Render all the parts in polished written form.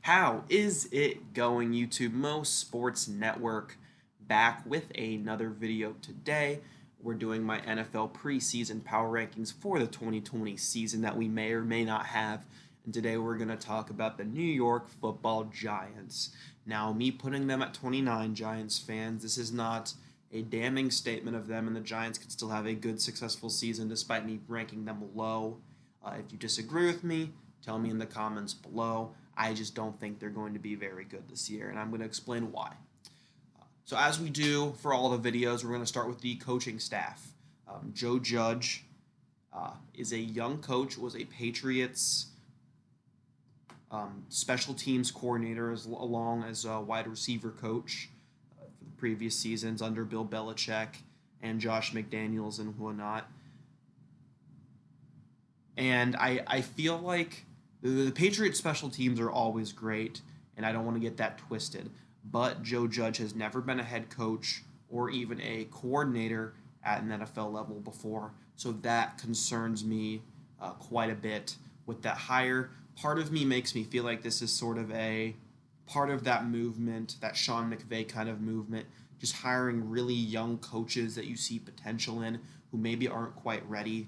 How is it going, YouTube? Most Sports Network back with another video today. We're doing my NFL preseason power rankings for the 2020 season that we may or may not have. And today we're going to talk about the New York Football Giants. Now, me putting them at 29, Giants fans, this is not a damning statement of them, and the Giants could still have a good, successful season despite me ranking them low. If you disagree with me, tell me in the comments below. I just don't think they're going to be very good this year, and I'm going to explain why. So as we do for all the videos, we're going to start with the coaching staff. Joe Judge is a young coach, was a Patriots special teams coordinator along as a wide receiver coach for the previous seasons under Bill Belichick and Josh McDaniels and whatnot. And I feel like the Patriots special teams are always great, and I don't want to get that twisted. But Joe Judge has never been a head coach or even a coordinator at an NFL level before, so that concerns me quite a bit with that hire. Part of me makes me feel like this is sort of a part of that movement, that Sean McVay kind of movement, just hiring really young coaches that you see potential in who maybe aren't quite ready.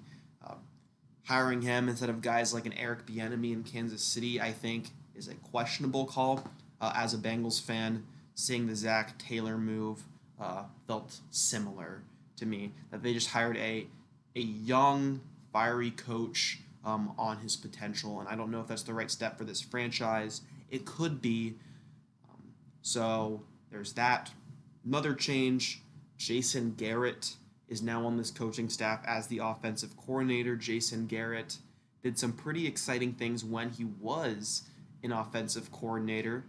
Hiring him instead of guys like an Eric Bieniemy in Kansas City, I think, is a questionable call. As a Bengals fan, seeing the Zach Taylor move felt similar to me. That they just hired a young, fiery coach on his potential, and I don't know if that's the right step for this franchise. It could be. So there's that. Another change, Jason Garrett is now on this coaching staff as the offensive coordinator. Jason Garrett did some pretty exciting things when he was an offensive coordinator,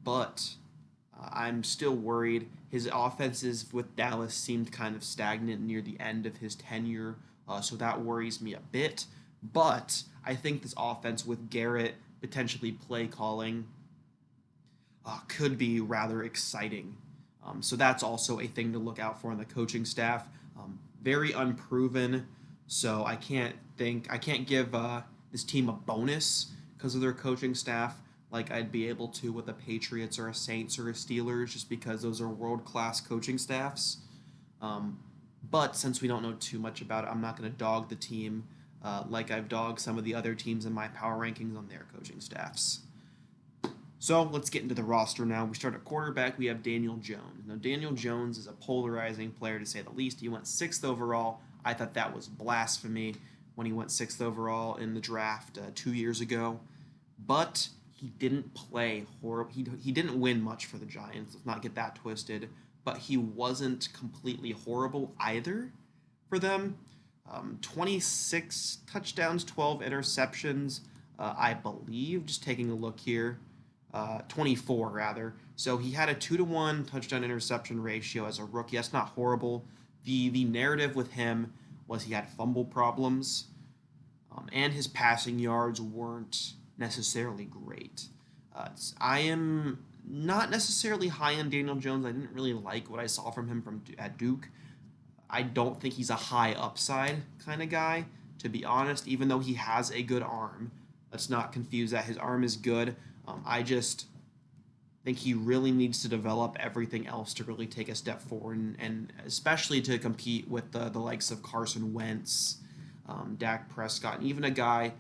but I'm still worried. His offenses with Dallas seemed kind of stagnant near the end of his tenure, so that worries me a bit. But I think this offense with Garrett potentially play calling could be rather exciting. So that's also a thing to look out for on the coaching staff. Very unproven, so I can't give this team a bonus because of their coaching staff like I'd be able to with a Patriots or a Saints or a Steelers, just because those are world-class coaching staffs. But since we don't know too much about it, I'm not going to dog the team like I've dogged some of the other teams in my power rankings on their coaching staffs. So let's get into the roster now. We start at quarterback. We have Daniel Jones. Now, Daniel Jones is a polarizing player, to say the least. He went 6th overall. I thought that was blasphemy when he went 6th overall in the draft 2 years ago. But he didn't play horrible. He didn't win much for the Giants. Let's not get that twisted. But he wasn't completely horrible either for them. 26 touchdowns, 12 interceptions, I believe. Just taking a look here. 24 rather. So he had a 2-to-1 touchdown interception ratio as a rookie. That's not horrible. The narrative with him was he had fumble problems, and his passing yards weren't necessarily great. I am not necessarily high on Daniel Jones. I didn't really like what I saw from him at Duke. I don't think he's a high upside kind of guy, to be honest, even though he has a good arm. Let's not confuse that. His arm is good. I just think he really needs to develop everything else to really take a step forward, and especially to compete with the likes of Carson Wentz, Dak Prescott, and even a guy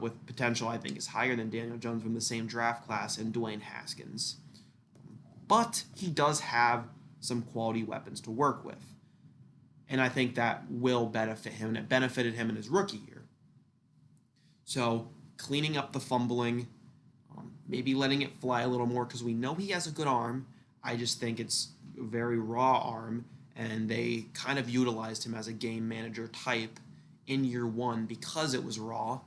with potential I think is higher than Daniel Jones from the same draft class, and Dwayne Haskins. But he does have some quality weapons to work with, and I think that will benefit him, and it benefited him in his rookie year. So cleaning up the fumbling, maybe letting it fly a little more, because we know he has a good arm. I just think it's a very raw arm, and they kind of utilized him as a game manager type in year one because it was raw.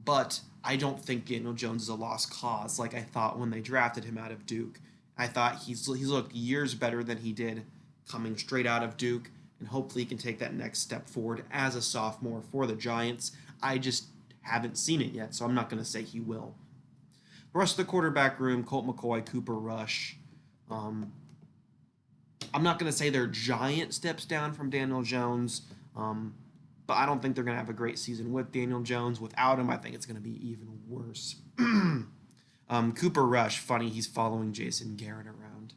But I don't think Daniel Jones is a lost cause like I thought when they drafted him out of Duke. I thought he's looked years better than he did coming straight out of Duke, and hopefully he can take that next step forward as a sophomore for the Giants. I just haven't seen it yet, so I'm not going to say he will. The rest of the quarterback room, Colt McCoy, Cooper Rush. I'm not going to say they're giant steps down from Daniel Jones, but I don't think they're going to have a great season with Daniel Jones. Without him, I think it's going to be even worse. Cooper Rush, funny, he's following Jason Garrett around.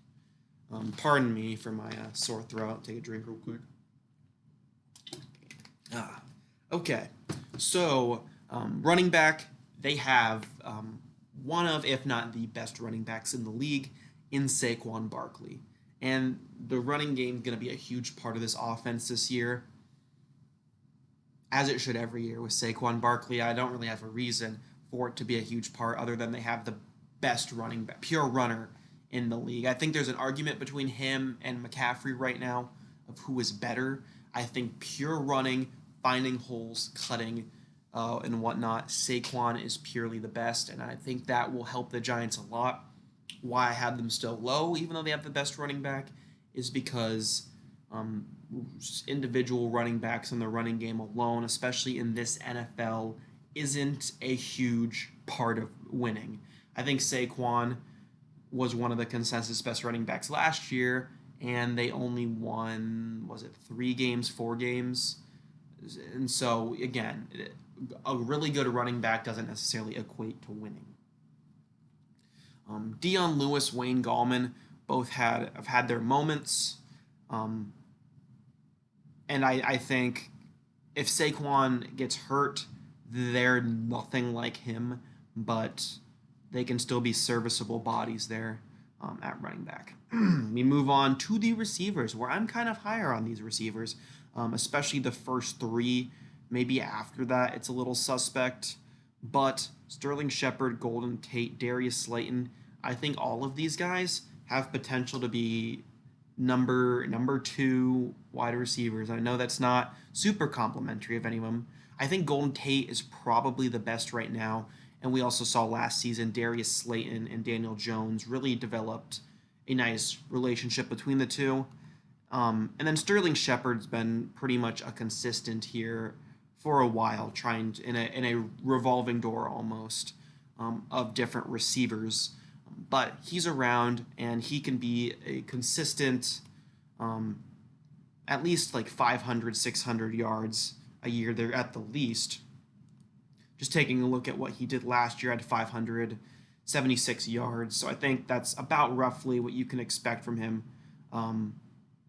Pardon me for my sore throat. Take a drink real quick. Okay, so running back, they have one of, if not the best running backs in the league in Saquon Barkley. And the running game is going to be a huge part of this offense this year, as it should every year with Saquon Barkley. I don't really have a reason for it to be a huge part other than they have the best running back, pure runner in the league. I think there's an argument between him and McCaffrey right now of who is better. I think pure running, finding holes, cutting, and whatnot, Saquon is purely the best, and I think that will help the Giants a lot. Why I have them still low, even though they have the best running back, is because individual running backs in the running game alone, especially in this NFL, isn't a huge part of winning. I think Saquon was one of the consensus best running backs last year, and they only won, was it 3 games, 4 games? And so, again, a really good running back doesn't necessarily equate to winning. Dion Lewis, Wayne Gallman both have had their moments. And I think if Saquon gets hurt, they're nothing like him, but they can still be serviceable bodies there at running back. We move on to the receivers, where I'm kind of higher on these receivers, especially the first 3. Maybe after that, it's a little suspect. But Sterling Shepard, Golden Tate, Darius Slayton, I think all of these guys have potential to be number 2 wide receivers. I know that's not super complimentary of any of them. I think Golden Tate is probably the best right now. And we also saw last season Darius Slayton and Daniel Jones really developed a nice relationship between the two. And then Sterling Shepard's been pretty much a consistent here for a while, trying to, in a revolving door almost of different receivers. But he's around, and he can be a consistent, at least like 500, 600 yards a year there at the least. Just taking a look at what he did last year at 576 yards. So I think that's about roughly what you can expect from him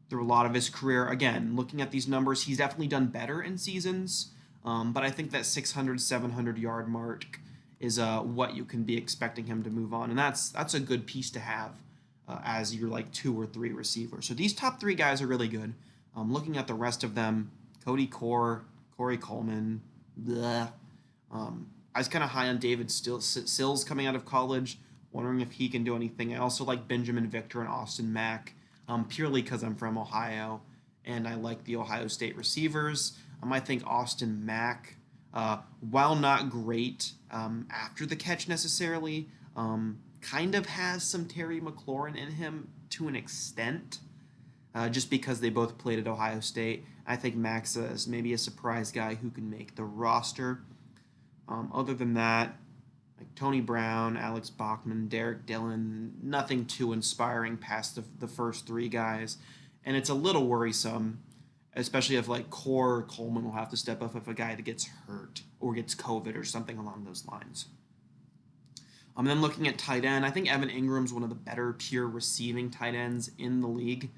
through a lot of his career. Again, looking at these numbers, he's definitely done better in seasons. But I think that 600, 700 yard mark is what you can be expecting him to move on. And that's a good piece to have as your like 2 or 3 receivers. So these top 3 guys are really good. Looking at the rest of them, Cody Core, Corey Coleman, bleh. I was kind of high on David Sills coming out of college, wondering if he can do anything. I also like Benjamin Victor and Austin Mack, purely because I'm from Ohio, and I like the Ohio State receivers. I think Austin Mack, while not great after the catch necessarily, kind of has some Terry McLaurin in him to an extent, just because they both played at Ohio State. I think Max is maybe a surprise guy who can make the roster. Other than that, like Tony Brown, Alex Bachman, Derek Dillon, nothing too inspiring past the first 3 guys. And it's a little worrisome, especially if like Coleman will have to step up if a guy that gets hurt or gets COVID or something along those lines. Then looking at tight end, I think Evan Ingram's one of the better pure receiving tight ends in the league.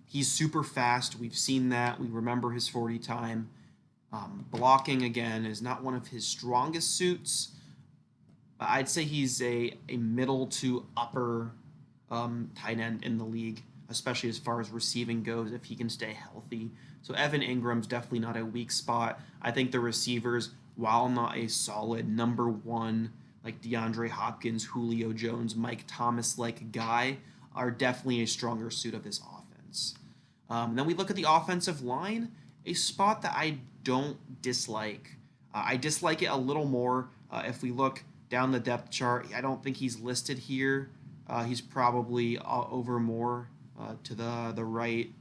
He's super fast. We've seen that. We remember his 40 time. Blocking, again, is not one of his strongest suits. I'd say he's a middle to upper tight end in the league, especially as far as receiving goes, if he can stay healthy. So Evan Ingram's definitely not a weak spot. I think the receivers, while not a solid number 1, like DeAndre Hopkins, Julio Jones, Mike Thomas-like guy, are definitely a stronger suit of this offense. Then we look at the offensive line, a spot that I don't dislike. I dislike it a little more if we look down the depth chart. I don't think he's listed here. He's probably over more to the right,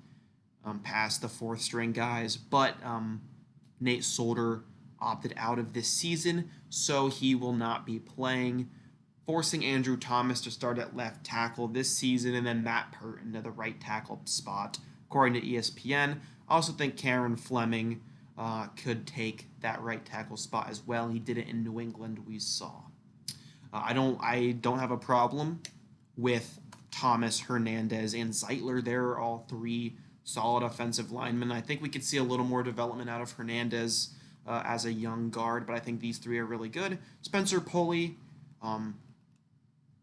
past the 4th string guys. But Nate Solder opted out of this season, so he will not be playing, forcing Andrew Thomas to start at left tackle this season, and then Matt Pert into the right tackle spot, according to ESPN. I also think Karen Fleming could take that right tackle spot as well. He did it in New England, we saw. I don't have a problem with Thomas, Hernandez, and Zeitler. They're all three solid offensive linemen. I think we could see a little more development out of Hernandez as a young guard, but I think these three are really good. Spencer Pulley, um,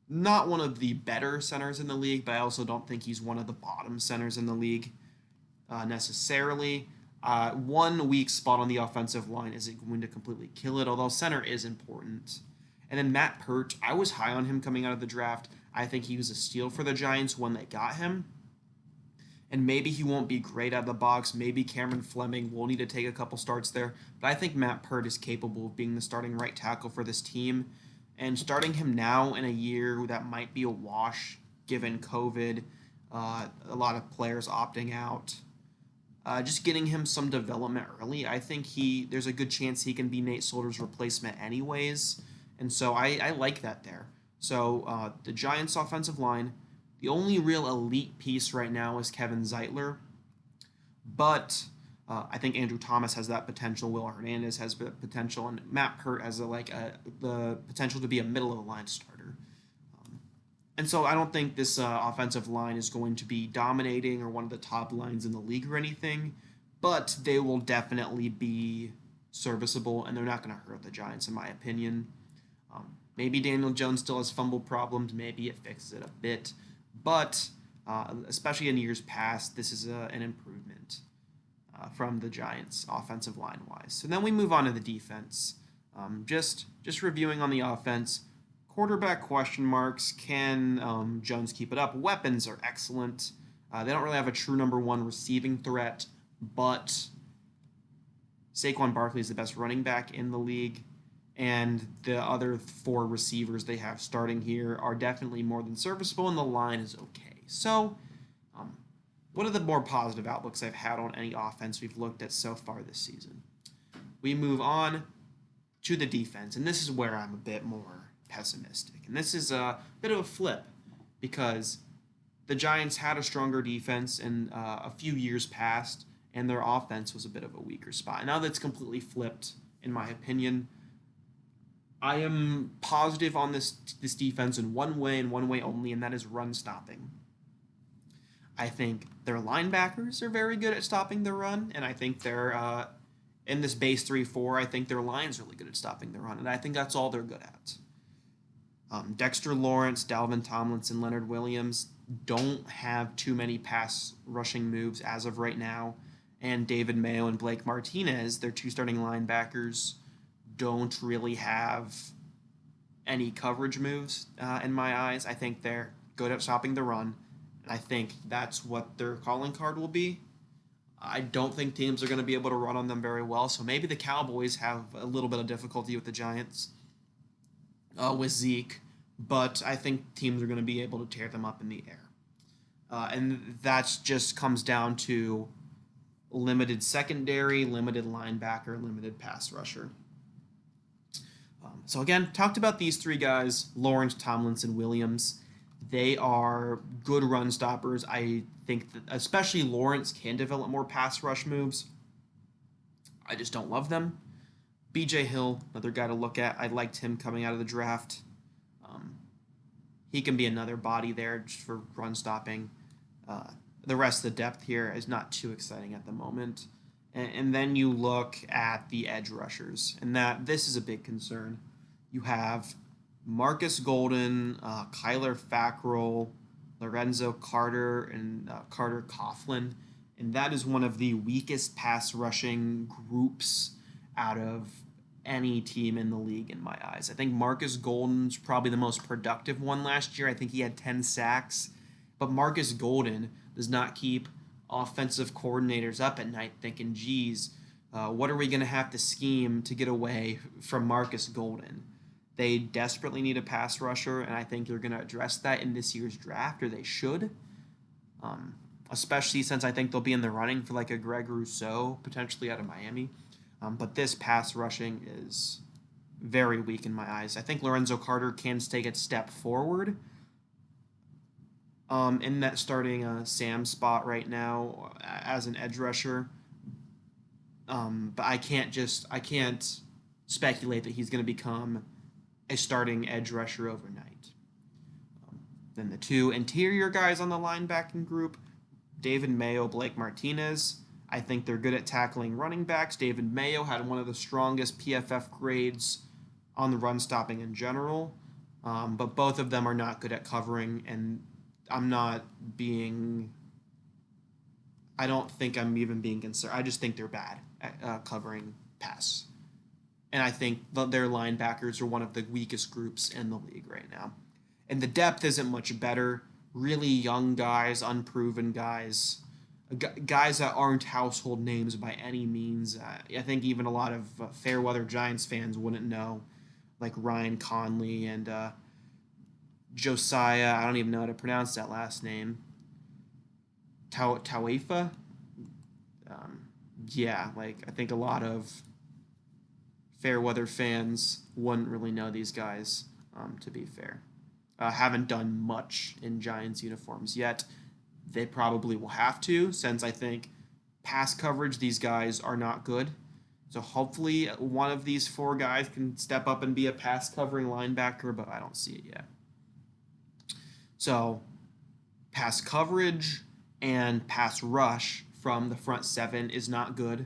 not one of the better centers in the league, but I also don't think he's one of the bottom centers in the league necessarily. One weak spot on the offensive line isn't going to completely kill it, although center is important. And then Matt Pert, I was high on him coming out of the draft. I think he was a steal for the Giants when they got him. And maybe he won't be great out of the box. Maybe Cameron Fleming will need to take a couple starts there. But I think Matt Pert is capable of being the starting right tackle for this team. And starting him now in a year that might be a wash given COVID, a lot of players opting out, just getting him some development early, I think there's a good chance he can be Nate Solder's replacement anyways. And so I like that there. So the Giants' offensive line, the only real elite piece right now is Kevin Zeitler, but I think Andrew Thomas has that potential. Will Hernandez has the potential, and Matt Pert has the potential to be a middle of the line starter. And so I don't think this offensive line is going to be dominating or one of the top lines in the league or anything, but they will definitely be serviceable, and they're not going to hurt the Giants, in my opinion. Maybe Daniel Jones still has fumble problems. Maybe it fixes it a bit. But especially in years past, this is an improvement from the Giants offensive line-wise. So then we move on to the defense. Just reviewing on the offense, quarterback question marks. Can Jones keep it up? Weapons are excellent. They don't really have a true number one receiving threat, but Saquon Barkley is the best running back in the league. And the other four receivers they have starting here are definitely more than serviceable, and the line is okay. So, what are the more positive outlooks I've had on any offense we've looked at so far this season? We move on to the defense, and this is where I'm a bit more pessimistic. And this is a bit of a flip, because the Giants had a stronger defense in a few years past, and their offense was a bit of a weaker spot. Now that's completely flipped, in my opinion. I am positive on this defense in one way and one way only, and that is run stopping. I think their linebackers are very good at stopping the run, and I think they're in this base 3-4. I think their line's really good at stopping the run, and I think that's all they're good at. Dexter Lawrence, Dalvin Tomlinson, Leonard Williams don't have too many pass rushing moves as of right now, and David Mayo and Blake Martinez, their two starting linebackers, don't really have any coverage moves in my eyes. I think they're good at stopping the run, and I think that's what their calling card will be. I don't think teams are going to be able to run on them very well, so maybe the Cowboys have a little bit of difficulty with the Giants, with Zeke, but I think teams are going to be able to tear them up in the air. And that just comes down to limited secondary, limited linebacker, limited pass rusher. So again, talked about these three guys, Lawrence, Tomlinson, Williams. They are good run stoppers. I think that especially Lawrence can develop more pass rush moves. I just don't love them. B.J. Hill, another guy to look at. I liked him coming out of the draft. He can be another body there just for run stopping. The rest of the depth here is not too exciting at the moment. And then you look at the edge rushers, and this is a big concern. You have Marcus Golden, Kyler Fackrell, Lorenzo Carter, and Carter Coughlin, and that is one of the weakest pass rushing groups out of any team in the league in my eyes. I think Marcus Golden's probably the most productive one last year. I think he had 10 sacks, but Marcus Golden does not keep offensive coordinators up at night thinking, geez, what are we going to have to scheme to get away from Marcus Golden? They desperately need a pass rusher, and I think they're going to address that in this year's draft, or they should, especially since I think they'll be in the running for like a Greg Rousseau, potentially out of Miami. But this pass rushing is very weak in my eyes. I think Lorenzo Carter can take a step forward in that starting Sam spot right now as an edge rusher. But I can't speculate that he's going to become a starting edge rusher overnight. Then the two interior guys on the linebacking group, David Mayo, Blake Martinez. I think they're good at tackling running backs. David Mayo had one of the strongest PFF grades on the run stopping in general, but both of them are not good at covering, and I don't think I'm even being concerned. I just think they're bad at covering pass. And I think their linebackers are one of the weakest groups in the league right now. And the depth isn't much better. Really young guys, unproven guys, guys that aren't household names by any means. I think even a lot of Fairweather Giants fans wouldn't know, like Ryan Conley and Josiah. I don't even know how to pronounce that last name. Tauifa. Yeah, like I think a lot of Fairweather fans wouldn't really know these guys. To be fair, haven't done much in Giants uniforms yet. They probably will have to, since I think pass coverage, these guys are not good. So hopefully one of these four guys can step up and be a pass covering linebacker, but I don't see it yet. So pass coverage and pass rush from the front seven is not good.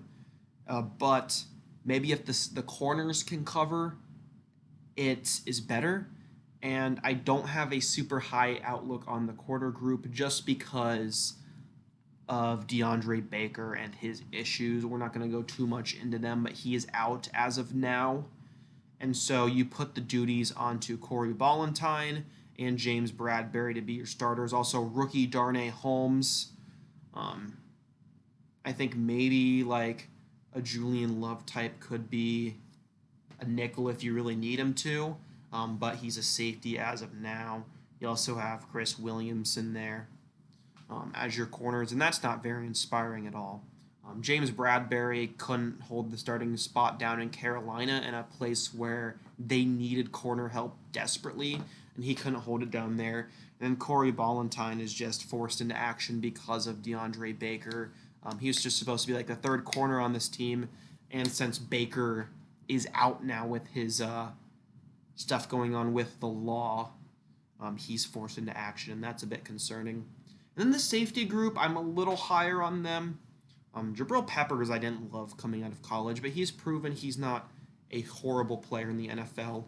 But maybe if the corners can cover, it is better. And I don't have a super high outlook on the corner group just because of DeAndre Baker and his issues. We're not going to go too much into them, but he is out as of now. And so you put the duties onto Corey Ballentine and James Bradbury to be your starters. Also, rookie Darnay Holmes. I think maybe like a Julian Love type could be a nickel if you really need him to, but he's a safety as of now. You also have Chris Williamson there as your corners, and that's not very inspiring at all. James Bradbury couldn't hold the starting spot down in Carolina in a place where they needed corner help desperately, and he couldn't hold it down there. And then Corey Ballentine is just forced into action because of DeAndre Baker. He was just supposed to be like the third corner on this team, and since Baker is out now with his stuff going on with the law, he's forced into action, and that's a bit concerning. And then the safety group, I'm a little higher on them. Jabril Peppers I didn't love coming out of college, but he's proven he's not a horrible player in the NFL.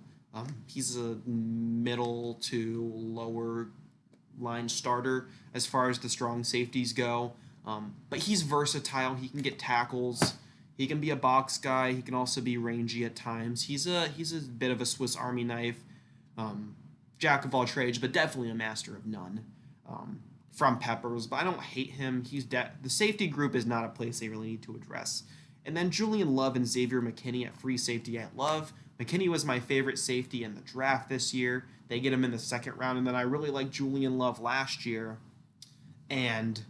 He's a middle to lower line starter as far as the strong safeties go. But he's versatile. He can get tackles. He can be a box guy. He can also be rangy at times. He's a bit of a Swiss Army knife, jack of all trades, but definitely a master of none. From Peppers, but I don't hate him. The safety group is not a place they really need to address. And then Julian Love and Xavier McKinney at free safety I love. McKinney was my favorite safety in the draft this year. They get him in the second round, and then I really liked Julian Love last year, and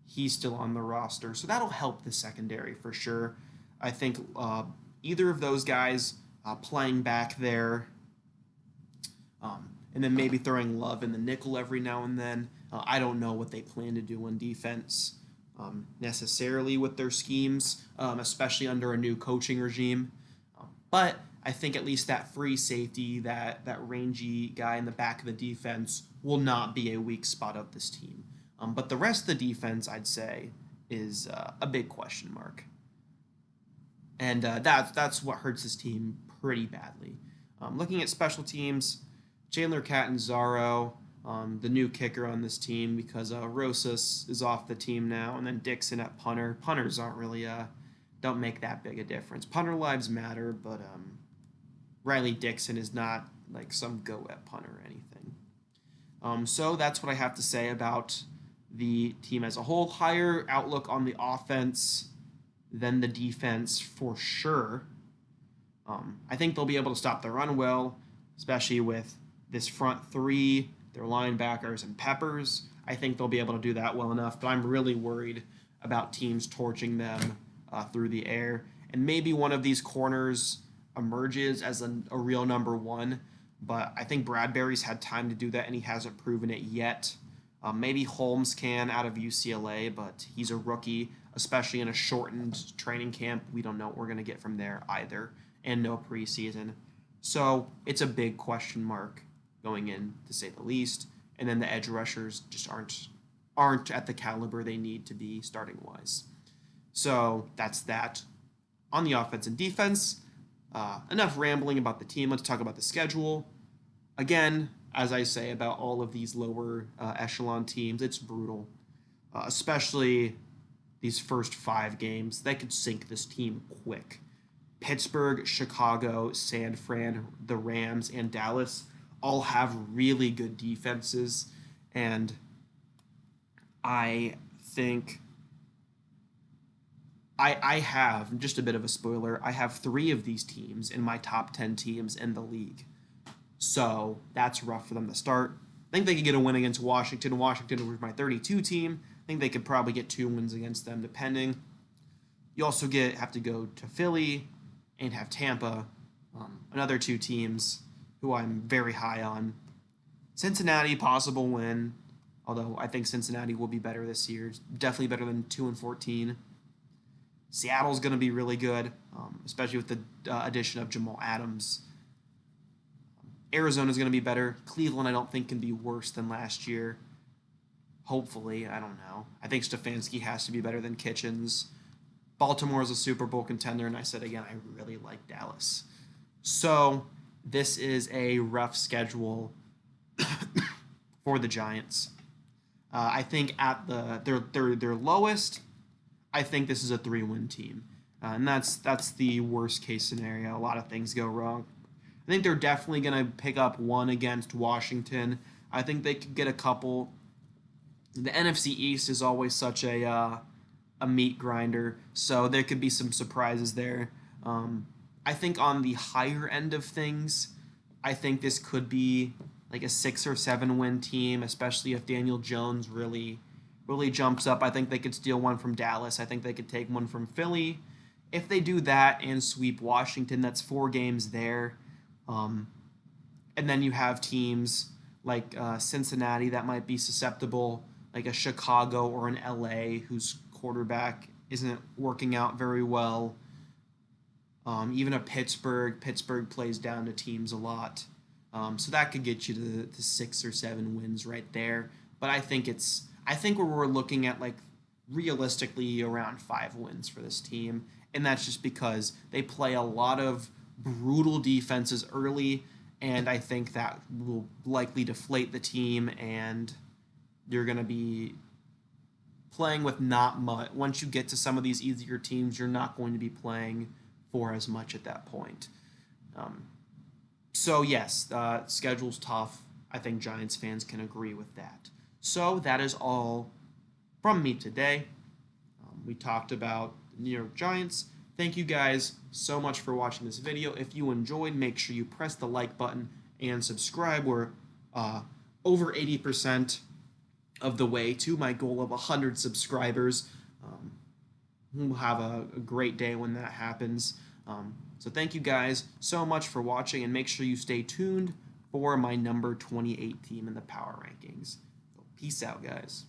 he's still on the roster. So that'll help the secondary for sure. I think either of those guys playing back there, and then maybe throwing Love in the nickel every now and then. I don't know what they plan to do on defense necessarily with their schemes, especially under a new coaching regime. But I think at least that free safety, that rangy guy in the back of the defense will not be a weak spot of this team. But the rest of the defense, I'd say, is a big question mark. And that's what hurts this team pretty badly. Looking at special teams, Chandler Catanzaro, the new kicker on this team because Rosas is off the team now, and then Dixon at punter. Punters aren't really don't make that big a difference. Punter lives matter, but Riley Dixon is not like some go at punter or anything. So that's what I have to say about the team as a whole. Higher outlook on the offense than the defense for sure. I think they'll be able to stop the run well, especially with this front three, their linebackers and Peppers. I think they'll be able to do that well enough, but I'm really worried about teams torching them through the air. And maybe one of these corners emerges as a real number one, but I think Bradbury's had time to do that, and he hasn't proven it yet. Maybe Holmes can out of UCLA, but he's a rookie, especially in a shortened training camp. We don't know what we're going to get from there either, and no preseason. So it's a big question mark going in, to say the least. And then the edge rushers just aren't at the caliber they need to be starting wise. So that's that. On the offense and defense, enough rambling about the team. Let's talk about the schedule. Again, as I say about all of these lower echelon teams, it's brutal, especially these first 5 games. They could sink this team quick. Pittsburgh, Chicago, San Fran, the Rams, and Dallas all have really good defenses, and I think I have, just a bit of a spoiler, I have 3 of these teams in my top 10 teams in the league. So that's rough for them to start. I think they could get a win against Washington. Washington was my 32 team. I think they could probably get 2 wins against them, depending. You also have to go to Philly and have Tampa, another 2 teams who I'm very high on. Cincinnati, possible win, although I think Cincinnati will be better this year. Definitely better than 2-14. Seattle's going to be really good, especially with the addition of Jamal Adams. Arizona's going to be better. Cleveland, I don't think, can be worse than last year. Hopefully, I don't know. I think Stefanski has to be better than Kitchens. Baltimore is a Super Bowl contender, and I said again, I really like Dallas. So this is a rough schedule for the Giants. I think at their lowest, I think this is a 3-win team, and that's the worst case scenario. A lot of things go wrong. I think they're definitely going to pick up 1 against Washington. I think they could get a couple. The NFC East is always such a meat grinder, so there could be some surprises there. I think on the higher end of things, I think this could be like a 6 or 7 win team, especially if Daniel Jones really jumps up. I think they could steal 1 from Dallas. I think they could take 1 from Philly. If they do that and sweep Washington, that's 4 games there. And then you have teams like Cincinnati that might be susceptible, like a Chicago or an LA whose quarterback isn't working out very well. Even a Pittsburgh. Pittsburgh plays down to teams a lot. So that could get you to 6 or 7 wins right there. But I think we're looking at like realistically around 5 wins for this team. And that's just because they play a lot of brutal defenses early, and I think that will likely deflate the team, and you're going to be playing with not much. Once you get to some of these easier teams, you're not going to be playing for as much at that point. So yes, schedule's tough. I think Giants fans can agree with that. So that is all from me today. We talked about the New York Giants. Thank you guys so much for watching this video. If you enjoyed, make sure you press the like button and subscribe. We're over 80% of the way to my goal of 100 subscribers. We'll have a great day when that happens. So thank you guys so much for watching, and make sure you stay tuned for my number 28 team in the power rankings. So peace out, guys.